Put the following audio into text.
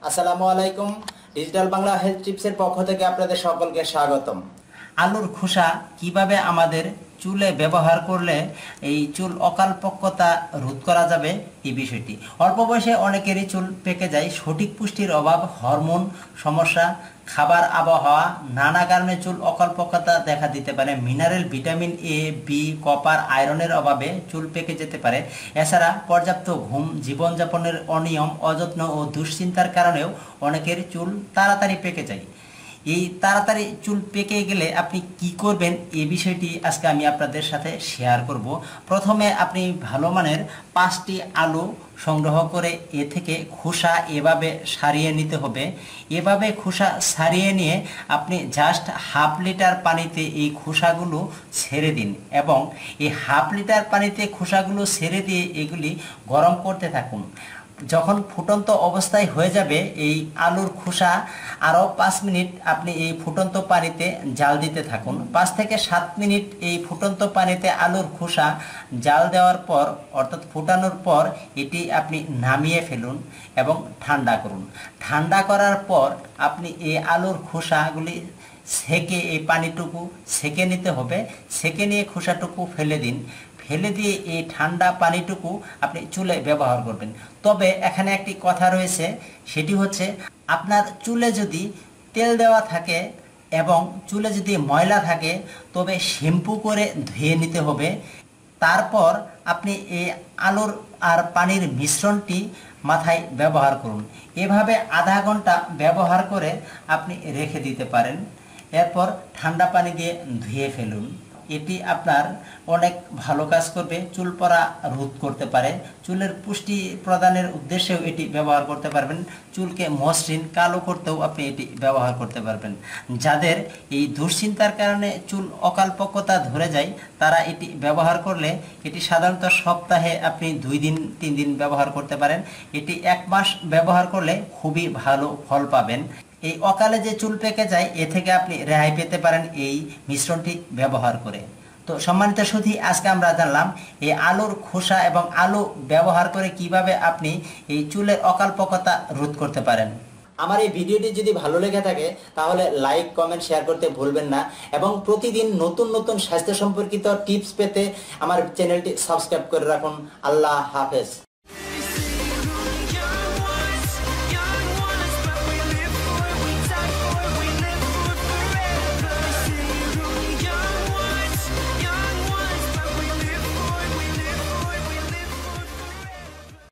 আসসালামু আলাইকুম। Digital Bangla health টিপসের পক্ষ থেকে আপনাদের সকলকে স্বাগতম। আলুর খোসা কিভাবে আমাদের চুলে ব্যবহার করলে এই চুল অকালপক্কতা রোধ করা যাবে, এই বিষয়টি। অল্প বয়সে অনেকেরই চুল পেকে যায়। সঠিক পুষ্টির অভাব, হরমোন সমস্যা, খাবার, আবহাওয়া, নানা কারণে চুল অকালপক্কতা দেখা দিতে পারে। Mineral, vitamin A, B, copper, আয়রনের অভাবে চুল পেকে যেতে পারে। এছাড়া পর্যাপ্ত ঘুম, জীবনযাপনের অনিয়ম, অযত্ন ও দুশ্চিন্তার কারণেও অনেকের চুল তাড়াতাড়ি পেকে যায়। এই তাড়াতাড়ি চুল পেকে গেলে আপনি কি করবেন, এই বিষয়টি আজকে আমি আপনাদের সাথে শেয়ার করব। প্রথমে আপনি ভালো মানের 5টি আলু সংগ্রহ করে এ থেকে খোসা এভাবে সারিয়ে নিতে হবে। এভাবে খোসা সারিয়ে নিয়ে আপনি জাস্ট হাফ লিটার পানিতে এই খোসাগুলো ছেড়ে দিন এবং এই হাফ লিটার পানিতে খোসাগুলো ছেড়ে দিয়ে এগুলি গরম করতে থাকুন। যখন ফুটন্ত অবস্থায় হয়ে যাবে এই আলুর খোসা, আরও 5 মিনিট আপনি এই ফুটন্ত পানিতে জাল দিতে থাকুন। 5 থেকে 7 মিনিট এই ফুটন্ত পানিতে আলুর খোসা জাল দেওয়ার পর, অর্থাৎ ফুটানোর পর, এটি আপনি নামিয়ে ফেলুন এবং ঠান্ডা করুন। ঠান্ডা করার পর আপনি এই আলুর খোসাগুলি সেকে, এই পানিটুকু সেকে নিতে হবে। সেকে নিয়ে খোসাটুকু ফেলে দিন। ফেলে দিয়ে এই ঠান্ডা পানিটুকু আপনি চুলে ব্যবহার করবেন। তবে এখানে একটি কথা রয়েছে, সেটি হচ্ছে আপনার চুলে যদি তেল দেওয়া থাকে এবং চুলে যদি ময়লা থাকে, তবে শ্যাম্পু করে ধুয়ে নিতে হবে। তারপর আপনি এই আলুর আর পানির মিশ্রণটি মাথায় ব্যবহার করুন। এভাবে আধা ঘন্টা ব্যবহার করে আপনি রেখে দিতে পারেন। এরপর ঠান্ডা পানি দিয়ে ধুয়ে ফেলুন। এটি আপনার অনেক ভালো কাজ করবে, চুল পড়া রোধ করতে পারে। চুলের পুষ্টি প্রদানের উদ্দেশ্যেও এটি ব্যবহার করতে পারবেন। চুলকে মসৃণ, কালো করতেও আপনি এটি ব্যবহার করতে পারবেন। যাদের এই দুশ্চিন্তার কারণে চুল অকালপক্কতা ধরে যায়, তারা এটি ব্যবহার করলে, এটি সাধারণত সপ্তাহে আপনি 2 দিন 3 দিন ব্যবহার করতে পারেন। এটি 1 মাস ব্যবহার করলে খুবই ভালো ফল পাবেন। এই অকালে যে চুল পেকে যায়, এ থেকে আপনি রেহাই পেতে পারেন এই মিশ্রণটি ব্যবহার করে। তো সম্মানিত সুধী, আজকে আমরা জানলাম এই আলুর খোসা এবং আলু ব্যবহার করে কিভাবে আপনি এই চুলের অকালপক্কতা রোধ করতে পারেন। আমার এই ভিডিওটি যদি ভালো লেগে থাকে তাহলে লাইক, কমেন্ট, শেয়ার করতে ভুলবেন না এবং প্রতিদিন নতুন নতুন স্বাস্থ্য সম্পর্কিত টিপস পেতে আমার চ্যানেলটি সাবস্ক্রাইব করে রাখুন। আল্লাহ হাফেজ।